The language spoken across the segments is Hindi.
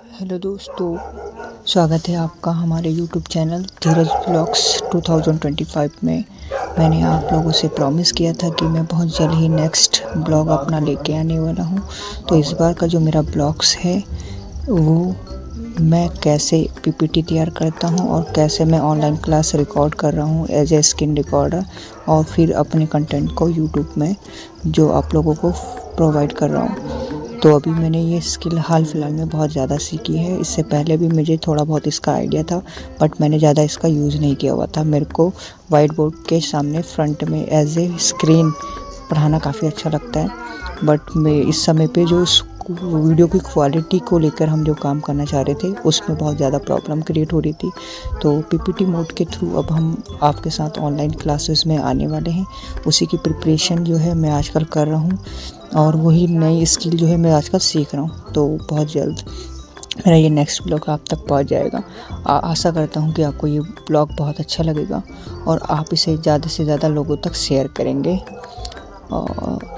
हेलो दोस्तों, स्वागत है आपका हमारे यूट्यूब चैनल धीरज ब्लॉग्स 2025 में। मैंने आप लोगों से प्रॉमिस किया था कि मैं बहुत जल्द ही नेक्स्ट ब्लॉग अपना लेके आने वाला हूं। तो इस बार का जो मेरा ब्लॉग्स है वो मैं कैसे पीपीटी तैयार करता हूं और कैसे मैं ऑनलाइन क्लास रिकॉर्ड कर रहा हूं एज ए स्क्रीन रिकॉर्डर, और फिर अपने कंटेंट को यूट्यूब में जो आप लोगों को प्रोवाइड कर रहा हूं। तो अभी मैंने ये स्किल हाल फिलहाल में बहुत ज़्यादा सीखी है। इससे पहले भी मुझे थोड़ा बहुत इसका आइडिया था, बट मैंने ज़्यादा इसका यूज़ नहीं किया हुआ था। मेरे को वाइट बोर्ड के सामने फ्रंट में एज ए स्क्रीन पढ़ाना काफ़ी अच्छा लगता है, बट मैं इस समय पे जो वीडियो की क्वालिटी को लेकर हम जो काम करना चाह रहे थे उसमें बहुत ज़्यादा प्रॉब्लम क्रिएट हो रही थी। तो पीपीटी मोड के थ्रू अब हम आपके साथ ऑनलाइन क्लासेस में आने वाले हैं। उसी की प्रिपरेशन जो है मैं आजकल कर रहा हूँ, और वही नई स्किल जो है मैं आजकल सीख रहा हूँ। तो बहुत जल्द मेरा ये नेक्स्ट ब्लॉग आप तक पहुँच जाएगा। आशा करता हूँ कि आपको ये ब्लॉग बहुत अच्छा लगेगा और आप इसे ज़्यादा से ज़्यादा लोगों तक शेयर करेंगे।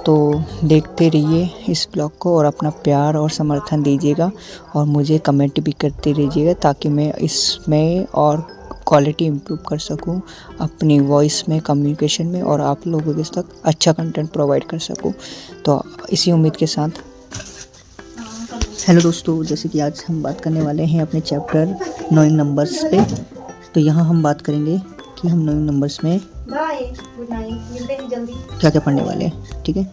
तो देखते रहिए इस ब्लॉग को और अपना प्यार और समर्थन दीजिएगा, और मुझे कमेंट भी करते रहिएगा ताकि मैं इसमें और क्वालिटी इम्प्रूव कर सकूं अपनी वॉइस में, कम्युनिकेशन में, और आप लोगों के तक अच्छा कंटेंट प्रोवाइड कर सकूं। तो इसी उम्मीद के साथ हेलो दोस्तों, जैसे कि आज हम बात करने वाले हैं अपने चैप्टर नोइंग नंबर्स पे। तो यहाँ हम बात करेंगे कि हम नोइंग नंबर्स में क्या क्या पढ़ने वाले हैं, ठीक है।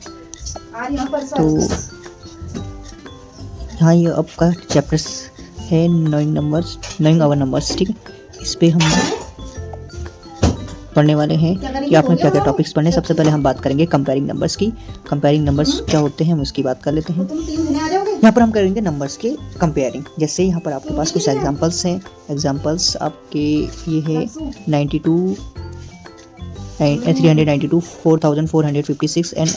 तो यहाँ ये आपका चैप्टर्स है नोइंग आवर नंबर्स, ठीक है। इस पे हम पढ़ने वाले हैं कि आपने क्या क्या टॉपिक्स पढ़ने। सबसे पहले हम बात करेंगे कंपेयरिंग नंबर्स की। कंपेयरिंग नंबर्स क्या होते हैं हम उसकी बात कर लेते हैं। यहाँ पर हम करेंगे नंबर्स के कंपेयरिंग। जैसे यहाँ पर आपके पास कुछ एग्जांपल्स हैं। एग्जांपल्स आपके ये है 92, 392, 4456 एंड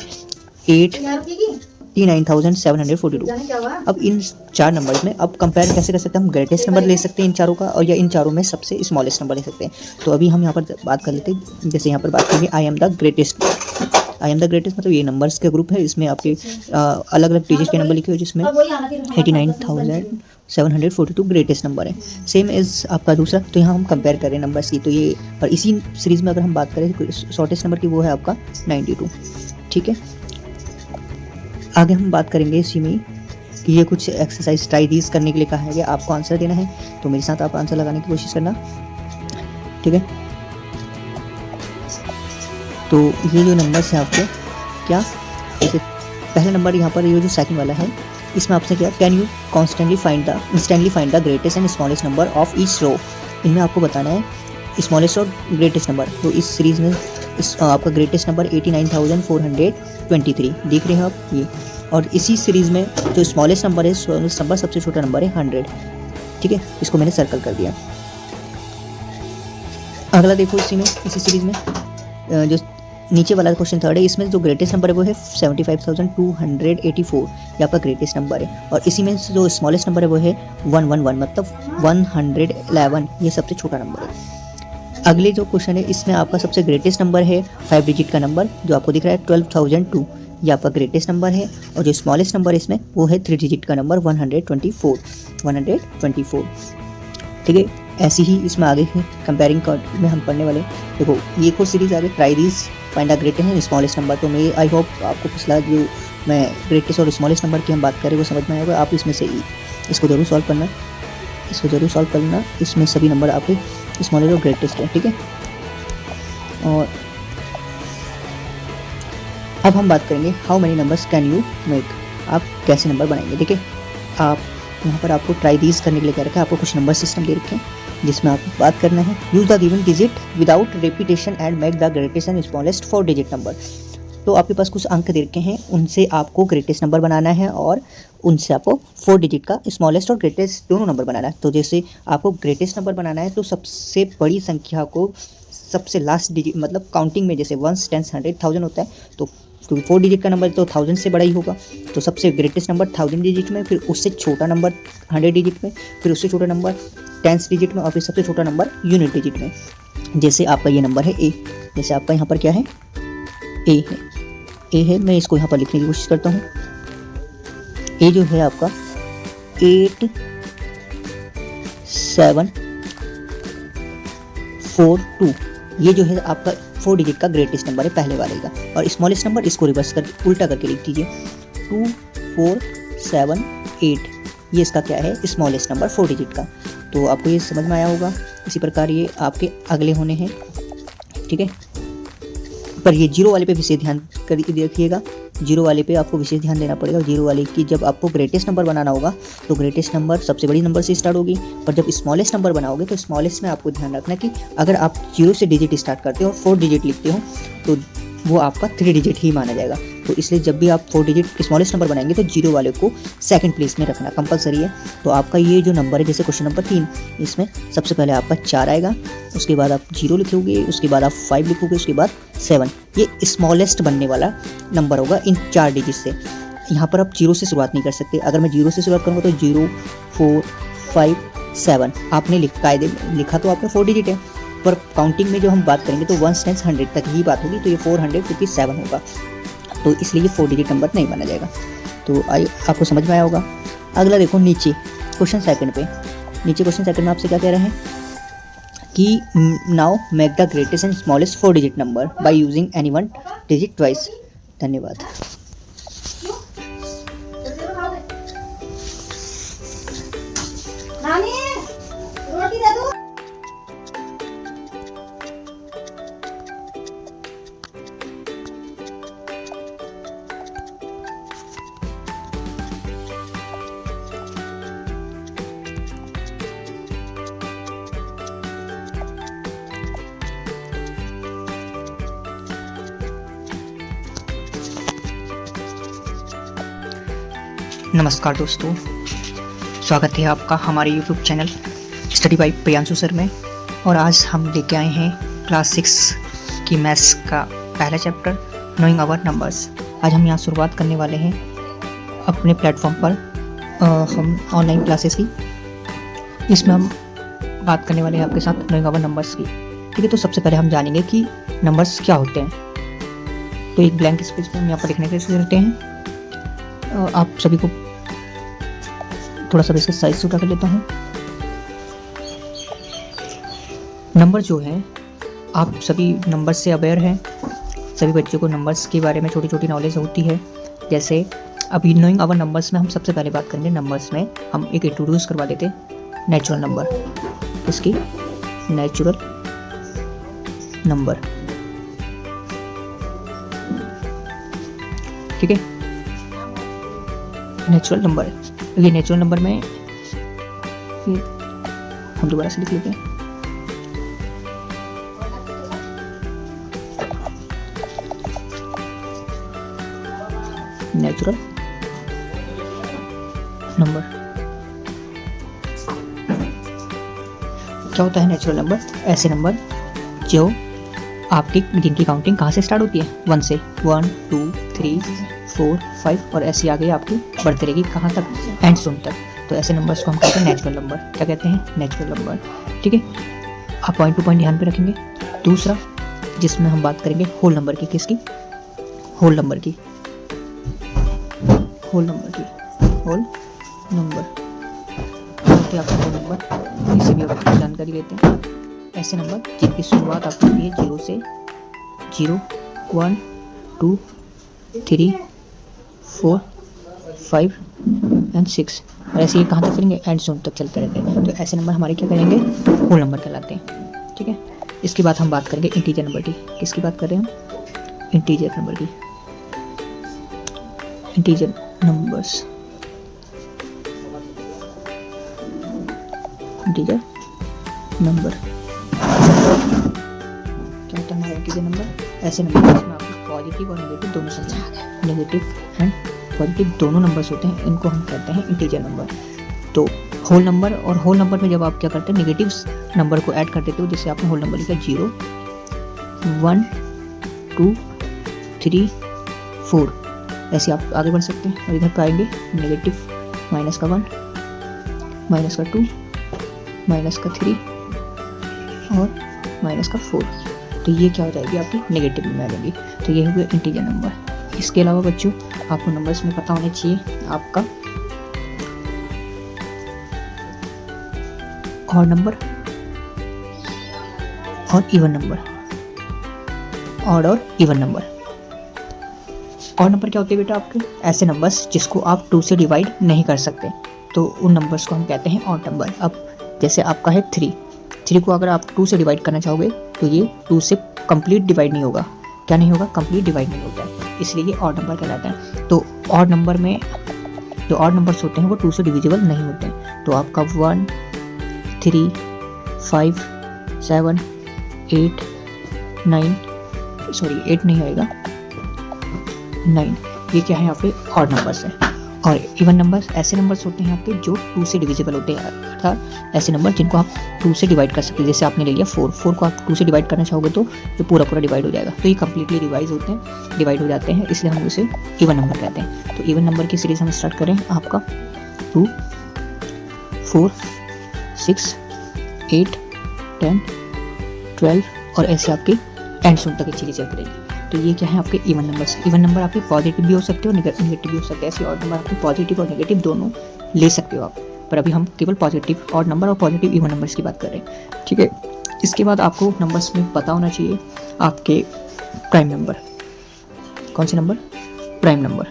89,742। अब इन चार नंबर्स में अब कंपेयर कैसे कर सकते हैं हम? ग्रेटेस्ट नंबर ले सकते हैं इन चारों का, और या इन चारों में सबसे स्मॉलेस्ट नंबर ले सकते हैं। तो अभी हम यहाँ पर बात कर लेते हैं। जैसे यहाँ पर बात करेंगे I am the greatest. I am the greatest मतलब ये नंबर्स का ग्रुप है। इसमें आपके अलग अलग डिजिट के नंबर लिखे हुए, जिसमें 89,742 ग्रेटेस्ट नंबर है, सेम एज आपका दूसरा। तो यहाँ हम कंपेयर करें नंबर्स की। तो ये और इसी सीरीज़ में अगर हम बात करें शॉर्टेस्ट नंबर की, वो है आपका 92, ठीक है। आगे हम बात करेंगे इसी में कि ये कुछ एक्सरसाइज ट्राई दीज करने के लिए कहा है। आपको आंसर देना है, तो मेरे साथ आप आंसर लगाने की कोशिश करना, ठीक है। तो ये जो नंबर्स हैं आपके क्या, जैसे पहला नंबर यहाँ पर ये जो सेकंड वाला है, इसमें आपसे क्या, can you instantly find the greatest and smallest number of each row. इनमें आपको बताना है स्मॉलेस्ट और ग्रेटेस्ट नंबर। तो इस सीरीज़ में आपका ग्रेटेस्ट नंबर 89,423 देख रहे हैं आप ये। और इसी सीरीज़ में जो स्मॉलेस्ट नंबर है, स्मॉलेस्ट नंबर सबसे छोटा नंबर है 100, ठीक है। इसको मैंने सर्कल कर दिया। अगला देखो इसी सीरीज़ में जो नीचे वाला क्वेश्चन थर्ड है, इसमें जो ग्रेटेस्ट नंबर है वो है 75,284, ये आपका ग्रेटेस्ट नंबर है। और इसी में जो स्मॉलेस्ट नंबर है वो है 111, मतलब 111, ये सबसे छोटा नंबर है। अगले जो क्वेश्चन है, इसमें आपका सबसे ग्रेटेस्ट नंबर है 5 डिजिट का नंबर जो आपको दिख रहा है 12,002, ये आपका ग्रेटेस्ट नंबर है। और जो स्मॉलेस्ट नंबर है इसमें वो है 3 डिजिट का नंबर 124, ठीक है। ऐसी ही इसमें आगे है कंपेयरिंग में हम पढ़ने वाले। देखो ये कोई सीरीज आगे try this find the greatest and smallest number. तो मैं आई होप आपको पिछला जो मैं ग्रेटेस्ट और स्मॉलेस्ट नंबर की हम बात करें वो समझ में आएगा। आप इसमें से इसको जरूर सॉल्व करना, इसमें सभी नंबर आपके स्मॉलेस्ट और ग्रेटेस्ट है, ठीक है। और अब हम बात करेंगे how many numbers can you make, आप कैसे नंबर बनाएंगे, ठीक है। आप यहाँ पर आपको ट्राई दीज करने के लिए क्या रखा है, आपको कुछ नंबर सिस्टम दे रखे हैं जिसमें आपको बात करना है use the given digit without repetition and make the greatest and smallest 4 digit number. तो आपके पास कुछ अंक दे रखे हैं, उनसे आपको ग्रेटेस्ट नंबर बनाना है और उनसे आपको 4 डिजिट का स्मॉलेस्ट और ग्रेटेस्ट दोनों नंबर बनाना है। तो जैसे आपको ग्रेटेस्ट नंबर बनाना है तो सबसे बड़ी संख्या को सबसे लास्ट डिजिट, मतलब काउंटिंग में जैसे 1, 10, 100, 1000 होता है, तो क्योंकि 4 डिजिट का नंबर तो 1000 से बड़ा ही होगा। तो सबसे ग्रेटेस्ट नंबर 1000 डिजिट में, फिर उससे छोटा नंबर 100 डिजिट में, फिर उससे छोटा नंबर 10 डिजिट में, और फिर सबसे छोटा नंबर यूनिट डिजिट में। जैसे आपका ये नंबर है ए, जैसे आपका यहाँ पर क्या है, ए है। मैं इसको यहाँ पर लिखने की कोशिश करता हूँ। ए जो है आपका 8 742 ये जो है आपका 4 डिजिट का ग्रेटेस्ट नंबर है पहले वाले का। और स्मॉलेस्ट नंबर इसको रिवर्स कर उल्टा करके लिख दीजिए 2478 ये इसका क्या है स्मॉलेस्ट नंबर 4 डिजिट का। तो आपको ये समझ में आया होगा। इसी प्रकार ये आपके अगले होने हैं, ठीक है। पर ये जीरो वाले पे विशेष ध्यान कर रखिएगा, जीरो वाले पे आपको विशेष ध्यान देना पड़ेगा। जीरो वाले की जब आपको ग्रेटेस्ट नंबर बनाना होगा तो ग्रेटेस्ट नंबर सबसे बड़ी नंबर से स्टार्ट होगी, पर जब स्मॉलेस्ट नंबर बनाओगे तो स्मॉलेस्ट में आपको ध्यान रखना कि अगर आप जीरो से डिजिट स्टार्ट करते हो और 4 डिजिट लिखते हो तो वो आपका 3 डिजिट ही माना जाएगा। तो इसलिए जब भी आप 4 डिजिट स्मॉलेस्ट नंबर बनाएंगे तो जीरो वाले को सेकंड प्लेस में रखना कंपलसरी है। तो आपका ये जो नंबर है, जैसे क्वेश्चन नंबर 3, इसमें सबसे पहले आपका 4 आएगा, उसके बाद आप 0 लिखोगे, उसके बाद आप 5 लिखोगे, उसके बाद 7। ये स्मॉलेस्ट बनने वाला नंबर होगा इन 4 डिजिट से। यहाँ पर आप 0 से शुरुआत नहीं कर सकते। अगर मैं 0 से शुरुआत करूँगा तो 0 4 5 7 आपने कायदे लिखा तो आपका 4 डिजिट है, पर काउंटिंग में जो हम बात करेंगे तो 1 से 100 तक ही बात होगी, तो ये 457 होगा। तो इसलिए ये 4 डिजिट नंबर नहीं माना जाएगा। तो आपको समझ में आया होगा। अगला देखो नीचे क्वेश्चन सेकंड पे, नीचे क्वेश्चन सेकंड में आपसे क्या कह रहे हैं कि now make the greatest and smallest 4 digit number by using any one digit twice. धन्यवाद। नमस्कार दोस्तों, स्वागत है आपका हमारे YouTube channel study bye Priyanshu sir में। और आज हम लेके आए हैं क्लास 6 की मैथ्स का पहला चैप्टर नोइंग आवर नंबर्स। आज हम यहाँ शुरुआत करने वाले हैं अपने प्लेटफॉर्म पर हम ऑनलाइन क्लासेस की। इसमें हम बात करने वाले हैं आपके साथ नोइंग आवर नंबर्स की, ठीक है। तो सबसे पहले हम जानेंगे कि नंबर्स क्या होते हैं। तो एक ब्लैंक स्पेस में हम यहाँ पर लिखने के लिए देते हैं। आप सभी को थोड़ा सा इसका साइज छोटा कर लेता हूँ। नंबर जो है, आप सभी नंबर से अवेयर हैं, सभी बच्चों को नंबर्स के बारे में छोटी छोटी नॉलेज होती है। जैसे अभी नोइंग आवर नंबर्स में हम सबसे पहले बात करेंगे नंबर्स में हम एक इंट्रोड्यूस करवा देते हैं नेचुरल नंबर। इसकी नेचुरल नंबर, ठीक है। नेचुरल नंबर, ये नेचुरल नंबर में हम दोबारा से लिख लेते हैं। नेचुरल नंबर क्या होता है? नेचुरल नंबर ऐसे नंबर जो आपकी जिनकी काउंटिंग कहाँ से स्टार्ट होती है? 1 से, 1 2 3 4 5 और ऐसी आगे आपकी बढ़ती रहेगी कहाँ तक? एंड ज़ोन तक। तो ऐसे नंबर्स को हम कहते हैं नेचुरल नंबर। क्या कहते हैं? नेचुरल नंबर, ठीक है। आप पॉइंट टू पॉइंट ध्यान पे रखेंगे। दूसरा जिसमें हम बात करेंगे होल नंबर की, किसकी? होल नंबर की, होल नंबर की, होल नंबर क्या आपका होल नंबर, इसे भी आप जानकारी लेते हैं। ऐसे नंबर जिनकी शुरुआत आपकी होती है 0 से, 0 1 2 3 4 5 एंड 6 और ऐसे ये कहाँ तक चलेंगे? एंड ज़ोन तक चलते रहते हैं। तो ऐसे नंबर हमारे क्या करेंगे? होल नंबर कहलाते हैं, ठीक है। इसके बाद हम बात करेंगे इंटीजर नंबर की। किसकी बात कर रहे हैं हम? इंटीजर नंबर की। इंटीजर नंबर्स, इंटीजर नंबर क्या होता है हमारा इंटीजर नंबर? ऐसे नंबर जिसमें आपको पॉजिटिव और नेगेटिव दोनों संख्या, नेगेटिव एंड पॉजिटिव दोनों नंबर्स होते हैं, इनको हम कहते हैं इंटीजर नंबर। तो होल नंबर, और होल नंबर में जब आप क्या करते हैं नेगेटिव नंबर को ऐड कर देते हो, जैसे आपने होल नंबर लिखा 0 1 2 3 4 ऐसे आप आगे बढ़ सकते हैं। और इधर पे आएंगे नेगेटिव माइनस का 1 माइनस का 2 माइनस का 3 और माइनस का 4। तो ये क्या हो जाएगी? आपकी नेगेटिव में आ जाएगी। तो ये हुए इंटीजर नंबर। इसके अलावा बच्चों आपको नंबर्स में पता होना चाहिए आपका ऑड नंबर और इवन नंबर, ऑड और इवन नंबर। ऑड नंबर क्या होते हैं बेटा? आपके ऐसे नंबर्स जिसको आप 2 से डिवाइड नहीं कर सकते, तो उन नंबर्स को हम कहते हैं ऑड नंबर। अब जैसे आपका है 3 को अगर आप 2 से डिवाइड करना चाहोगे तो ये 2 से कंप्लीट डिवाइड नहीं होगा। क्या नहीं होगा? कंप्लीट डिवाइड नहीं होता है, इसलिए ये ऑड नंबर कहलाता है। तो ऑड नंबर में जो ऑड नंबर्स होते हैं वो 2 से डिविजिबल नहीं होते हैं। तो आपका 1, 3, 5, 7, 8, 9, सॉरी 8 नहीं आएगा, 9, ये क्या है आपके ऑड नंबर्स हैं। और इवन नंबर्स ऐसे नंबर्स होते हैं आपके जो 2 से डिविजिबल होते हैं, अर्थात ऐसे नंबर जिनको आप 2 से डिवाइड कर सकते हैं। जैसे आपने ले लिया 4 को आप 2 से डिवाइड करना चाहोगे तो ये पूरा डिवाइड हो जाएगा, तो ये कम्प्लीटली डिवाइड हो जाते हैं, इसलिए हम इसे इवन नंबर कहते हैं। तो इवन नंबर की सीरीज हम स्टार्ट करें आपका 2, 4, 6, 8, 10, 12 और ऐसे आपके एंड सुन तक चीज़ें चलती रहेंगी। तो ये क्या है आपके इवन नंबर्स। इवन नंबर आपके पॉजिटिव भी हो सकते हो, नेगेटिव भी हो सकते हैं। ऐसे ऑड नंबर आपके पॉजिटिव और नेगेटिव दोनों ले सकते हो आप, पर अभी हम केवल पॉजिटिव ऑड नंबर और पॉजिटिव इवन नंबर्स की बात कर रहे हैं, ठीक है। इसके बाद आपको नंबर्स में पता होना चाहिए आपके प्राइम नंबर। कौन से नंबर? प्राइम नंबर,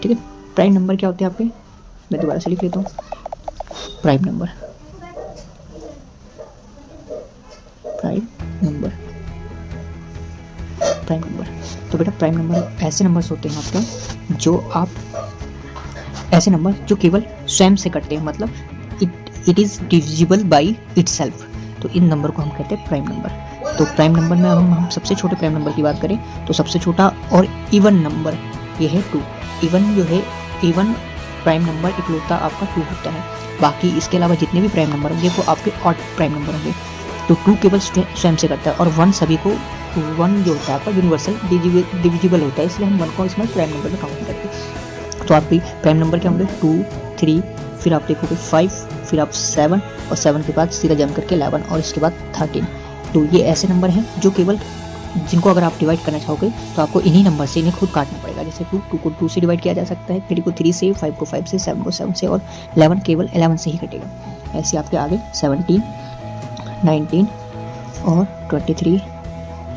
ठीक है। प्राइम नंबर क्या होते हैं आपके? मैं दोबारा से लिख लेता हूँ, प्राइम नंबर, प्राइम नंबर। तो बेटा प्राइम नंबर ऐसे नंबर्स होते हैं आपके जो आप ऐसे नंबर जो केवल स्वयं से कटते हैं, मतलब it is divisible by itself. तो इन नंबर को हम कहते हैं प्राइम नंबर। तो प्राइम नंबर में हम सबसे छोटे प्राइम नंबर की बात करें तो सबसे छोटा और इवन नंबर ये है 2। इवन जो है, इवन प्राइम नंबर इकलौता आपका 2 होता है। बाकी इसके अलावा जितने भी प्राइम नंबर होंगे वो आपके ऑड प्राइम नंबर होंगे। तो 2 केवल स्वयं से करता है और 1 सभी को, 1 जो होता है आपका यूनिवर्सल डिविजिबल होता है, इसलिए हम 1 को इसमें प्राइम नंबर में काउंट करते हैं। तो आपकी प्राइम नंबर क्या होंगे? 2, 3, फिर आप देखोगे 5, फिर आप 7 और 7 के बाद सीधा जम करके 11 और इसके बाद 13। तो ये ऐसे नंबर हैं जो केवल जिनको अगर आप डिवाइड करना चाहोगे तो आपको इन्हीं नंबर से इन्हें खुद काटना पड़ेगा। जैसे 2 को 2 से डिवाइड किया जा सकता है, 3 को 3 से, 5 को 5 से, 7 को 7 से और 11 केवल 11 से ही कटेगा। ऐसे आपके आगे 17, 19 और 23,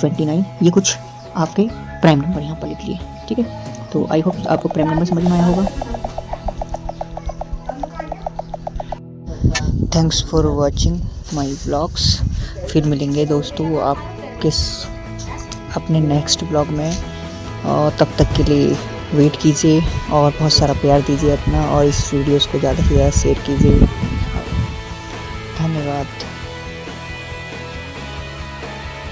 29 ये कुछ आपके प्राइम नंबर यहाँ पर लिख लिए, ठीक है। तो आई होप आपको प्राइम नंबर समझ में आया होगा। Thanks for watching my vlogs. फिर मिलेंगे दोस्तों आपके अपने नेक्स्ट व्लॉग में, और तब तक के लिए वेट कीजिए और बहुत सारा प्यार दीजिए अपना, और इस वीडियोस को ज़्यादा से ज़्यादा शेयर कीजिए। धन्यवाद।